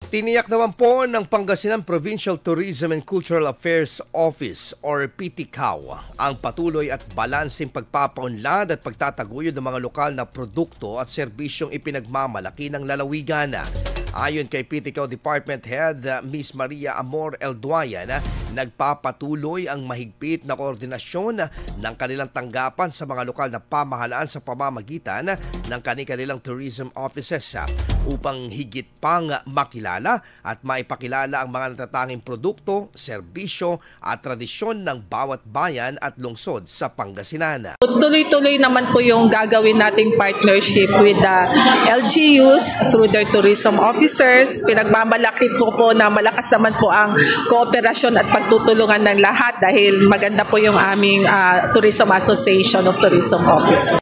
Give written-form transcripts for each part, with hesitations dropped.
Tiniyak naman po ng Pangasinan Provincial Tourism and Cultural Affairs Office or PTCAO ang patuloy at balanseng pagpapaunlad at pagtataguyod ng mga lokal na produkto at serbisyong ipinagmamalaki ng lalawigan. Ayon kay PTCAO Department Head Ms. Maria Amor Elduayan, nagpapatuloy ang mahigpit na koordinasyon ng kanilang tanggapan sa mga lokal na pamahalaan sa pamamagitan ng kanilang tourism offices upang higit pang makilala at maipakilala ang mga natatanging produkto, serbisyo at tradisyon ng bawat bayan at lungsod sa Pangasinan. Tuloy-tuloy naman po yung gagawin nating partnership with the LGUs through their tourism officers. Pinagmamalaki po na malakas naman po ang kooperasyon at pagtutulungan ng lahat dahil maganda po yung aming Tourism Association of Tourism Officers.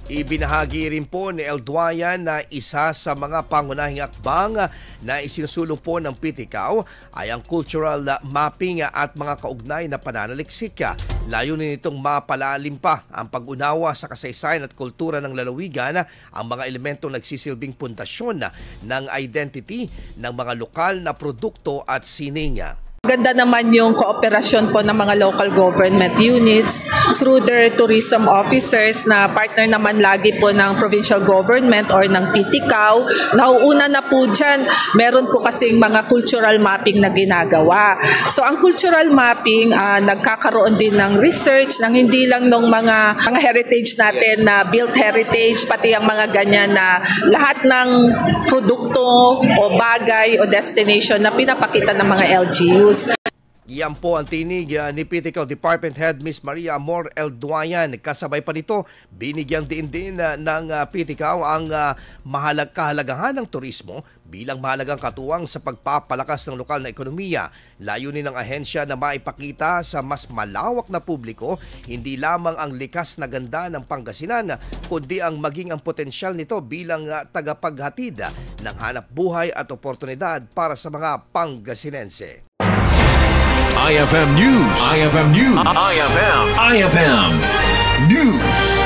Ibinahagi rin po ni Elduayan na isa sa mga pangunahing akbang na isinusulong po ng PTCAO ay ang cultural mapping at mga kaugnay na pananaliksik. Layunin nitong mapalalim pa ang pag-unawa sa kasaysayan at kultura ng lalawigan, ang mga elementong nagsisilbing pundasyon ng identity ng mga lokal na produkto at sining. Maganda naman yung kooperasyon po ng mga local government units through their tourism officers na partner naman lagi po ng provincial government or ng PTCAO. Nauuna na po dyan, meron po kasing mga cultural mapping na ginagawa. So ang cultural mapping, nagkakaroon din ng research ng hindi lang ng mga heritage natin na built heritage, pati ang mga ganyan na lahat ng produkto o bagay o destination na pinapakita ng mga LGUs. Yan po ang tinig ni PTCAO Department Head Ms. Maria Amor Elduayan. Kasabay pa nito, binigyang din ng PTCAO ang kahalagahan ng turismo bilang mahalagang katuwang sa pagpapalakas ng lokal na ekonomiya. Layunin ng ahensya na maipakita sa mas malawak na publiko hindi lamang ang likas na ganda ng Pangasinan, kundi ang maging ang potensyal nito bilang tagapaghatid ng hanap buhay at oportunidad para sa mga Pangasinense. IFM News. IFM News. IFM News.